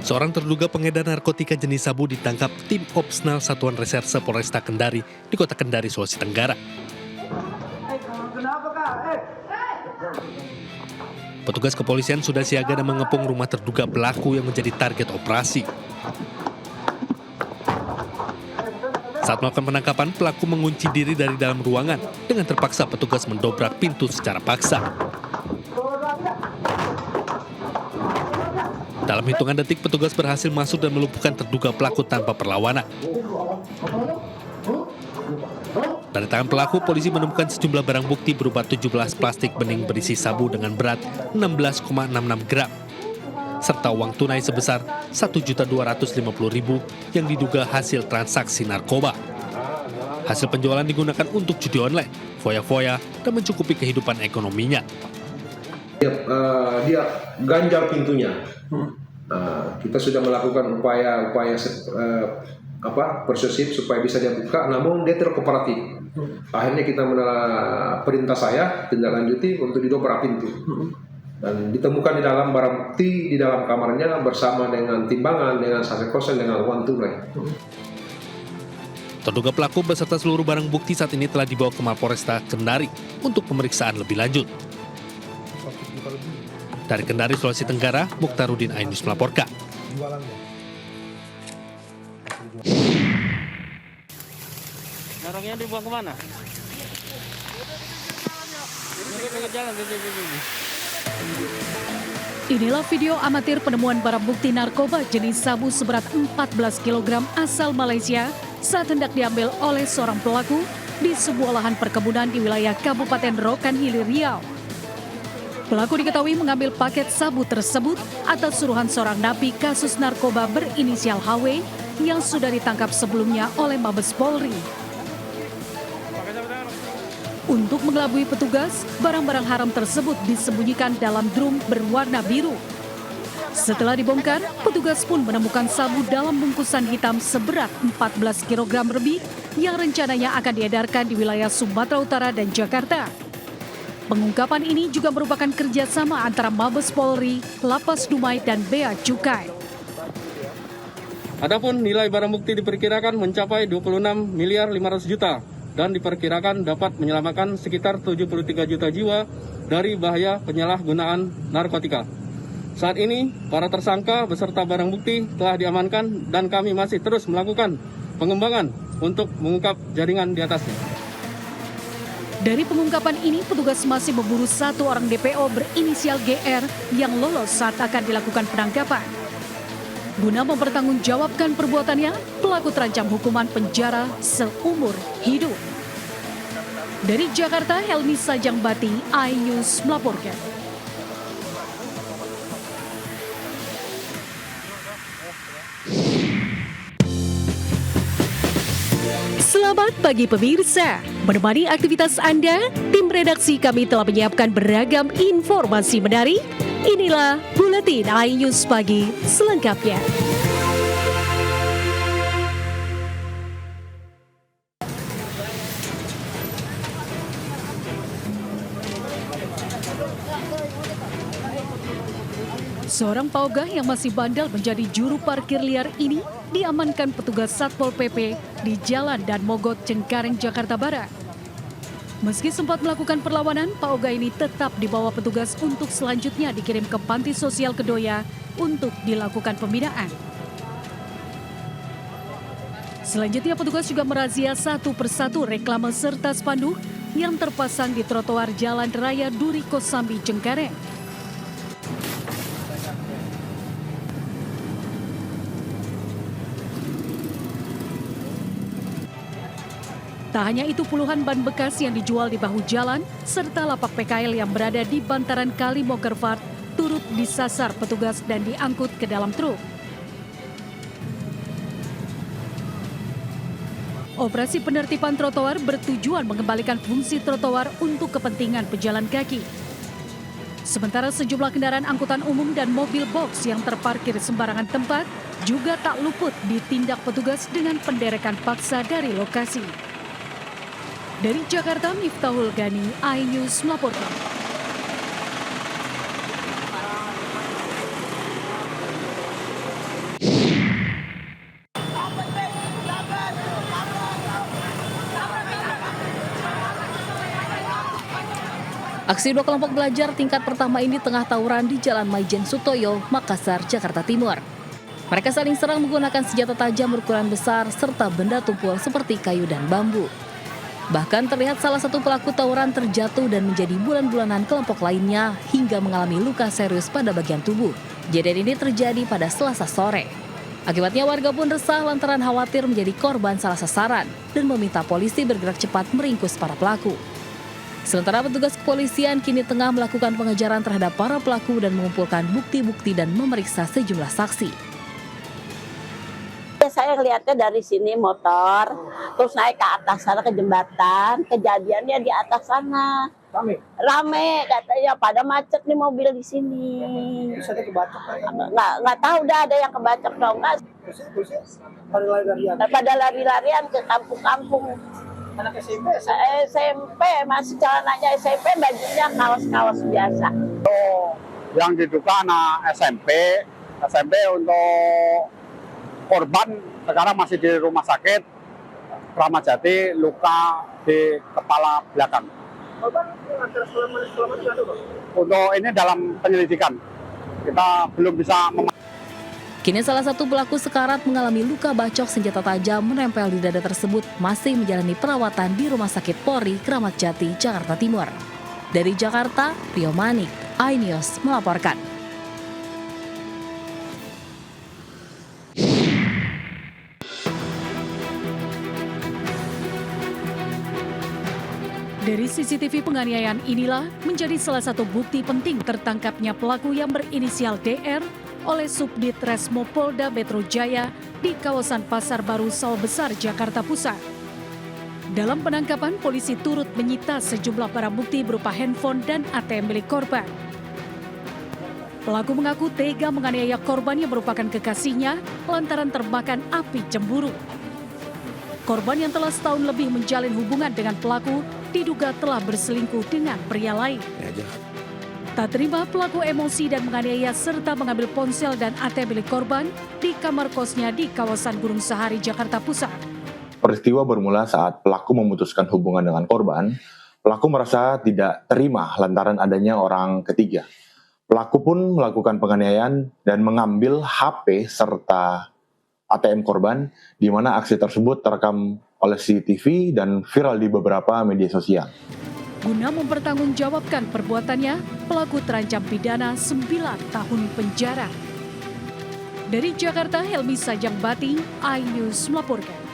Seorang terduga pengedar narkotika jenis sabu ditangkap tim Opsnal Satuan Reserse Polresta Kendari di Kota Kendari, Sulawesi Tenggara. Petugas kepolisian sudah siaga dan mengepung rumah terduga pelaku yang menjadi target operasi. Saat melakukan penangkapan, pelaku mengunci diri dari dalam ruangan dengan terpaksa petugas mendobrak pintu secara paksa. Dalam hitungan detik, petugas berhasil masuk dan melumpuhkan terduga pelaku tanpa perlawanan. Dari tangan pelaku, polisi menemukan sejumlah barang bukti berupa 17 plastik bening berisi sabu dengan berat 16,66 gram, serta uang tunai sebesar Rp1.250.000 yang diduga hasil transaksi narkoba. Hasil penjualan digunakan untuk judi online, foya-foya, dan mencukupi kehidupan ekonominya. Dia ganjal pintunya. Kita sudah melakukan upaya persuasif supaya bisa dia buka, namun dia tidak kooperatif. Akhirnya kita perintah saya tindak lanjuti untuk didobrak pintu. Dan ditemukan di dalam barang bukti di dalam kamarnya bersama dengan timbangan, dengan saset kosen, dengan uang tunai. Terduga pelaku beserta seluruh barang bukti saat ini telah dibawa ke Mapolresta Kendari untuk pemeriksaan lebih lanjut. Dari Kendari, Sulawesi Tenggara, Mukhtarudin Ainus melaporkan. Narangnya dibuang kemana? Inilah video amatir penemuan barang bukti narkoba jenis sabu seberat 14 kg asal Malaysia saat hendak diambil oleh seorang pelaku di sebuah lahan perkebunan di wilayah Kabupaten Rokan Hilir, Riau. Pelaku diketahui mengambil paket sabu tersebut atas suruhan seorang napi kasus narkoba berinisial HW yang sudah ditangkap sebelumnya oleh Mabes Polri. Untuk mengelabui petugas, barang-barang haram tersebut disembunyikan dalam drum berwarna biru. Setelah dibongkar, petugas pun menemukan sabu dalam bungkusan hitam seberat 14 kg lebih yang rencananya akan diedarkan di wilayah Sumatera Utara dan Jakarta. Pengungkapan ini juga merupakan kerjasama antara Mabes Polri, Lapas Dumai, dan Bea Cukai. Adapun nilai barang bukti diperkirakan mencapai 26 miliar 500 juta dan diperkirakan dapat menyelamatkan sekitar 73 juta jiwa dari bahaya penyalahgunaan narkotika. Saat ini, para tersangka beserta barang bukti telah diamankan dan kami masih terus melakukan pengembangan untuk mengungkap jaringan di atasnya. Dari pengungkapan ini, petugas masih memburu satu orang DPO berinisial GR yang lolos saat akan dilakukan penangkapan. Guna mempertanggungjawabkan perbuatannya, pelaku terancam hukuman penjara seumur hidup. Dari Jakarta, Helmi Sajangbati, iNews melaporkan. Selamat pagi pemirsa, menemani aktivitas Anda, tim redaksi kami telah menyiapkan beragam informasi menarik. Inilah Buletin iNews Pagi selengkapnya. Seorang paugah yang masih bandel menjadi juru parkir liar ini diamankan petugas Satpol PP di Jalan Dan Mogot, Cengkareng, Jakarta Barat. Meski sempat melakukan perlawanan, paugah ini tetap dibawa petugas untuk selanjutnya dikirim ke Panti Sosial Kedoya untuk dilakukan pembinaan. Selanjutnya petugas juga merazia satu persatu reklame serta spanduk yang terpasang di trotoar Jalan Raya Duri Kosambi, Cengkareng. Tak hanya itu, puluhan ban bekas yang dijual di bahu jalan serta lapak PKL yang berada di bantaran Kali Mokerfart turut disasar petugas dan diangkut ke dalam truk. Operasi penertiban trotoar bertujuan mengembalikan fungsi trotoar untuk kepentingan pejalan kaki. Sementara sejumlah kendaraan angkutan umum dan mobil box yang terparkir sembarangan tempat juga tak luput ditindak petugas dengan penderekan paksa dari lokasi. Dari Jakarta, Miftahul Gani, iNews melaporkan. Aksi dua kelompok belajar tingkat pertama ini tengah tawuran di Jalan Maijen Sutoyo, Makassar, Jakarta Timur. Mereka saling serang menggunakan senjata tajam berukuran besar serta benda tumpul seperti kayu dan bambu. Bahkan terlihat salah satu pelaku tawuran terjatuh dan menjadi bulan-bulanan kelompok lainnya hingga mengalami luka serius pada bagian tubuh. Kejadian ini terjadi pada Selasa sore. Akibatnya warga pun resah lantaran khawatir menjadi korban salah sasaran dan meminta polisi bergerak cepat meringkus para pelaku. Sementara petugas kepolisian kini tengah melakukan pengejaran terhadap para pelaku dan mengumpulkan bukti-bukti dan memeriksa sejumlah saksi. Saya lihatnya dari sini motor, terus naik ke atas sana ke jembatan, kejadiannya di atas sana. Rame katanya, pada macet nih mobil di sini. Terus ada kebacok Nggak tahu dah ada yang kebacok atau enggak. pada lari-larian. Pada lari-larian ke kampung-kampung. Anak SMP, SMP masih celananya SMP, bajunya kaos-kaos biasa. Yang diduga anak SMP untuk korban sekarang masih di rumah sakit Kramat Jati, luka di kepala belakang. korban ada selamat nggak tuh? Untuk ini dalam penyelidikan, kita belum bisa Kini salah satu pelaku sekarat mengalami luka bacok senjata tajam menempel di dada tersebut masih menjalani perawatan di Rumah Sakit Polri Kramat Jati, Jakarta Timur. Dari Jakarta, Rio Manik, iNews melaporkan. Dari CCTV penganiayaan inilah menjadi salah satu bukti penting tertangkapnya pelaku yang berinisial DR oleh Subdit Resmo Polda Metro Jaya di kawasan Pasar Baru Sawah Besar, Jakarta Pusat. Dalam penangkapan, polisi turut menyita sejumlah barang bukti berupa handphone dan ATM milik korban. Pelaku mengaku tega menganiaya korban yang merupakan kekasihnya lantaran termakan api cemburu. Korban yang telah setahun lebih menjalin hubungan dengan pelaku diduga telah berselingkuh dengan pria lain. Tak terima, pelaku emosi dan menganiaya serta mengambil ponsel dan ATM milik korban di kamar kosnya di kawasan Gunung Sahari, Jakarta Pusat. Peristiwa bermula saat pelaku memutuskan hubungan dengan korban. Pelaku merasa tidak terima lantaran adanya orang ketiga. Pelaku pun melakukan penganiayaan dan mengambil HP serta ATM korban, di mana aksi tersebut terekam oleh CCTV dan viral di beberapa media sosial. Guna mempertanggungjawabkan perbuatannya, pelaku terancam pidana 9 tahun penjara. Dari Jakarta, Helmi Sajangbati, iNews melaporkan.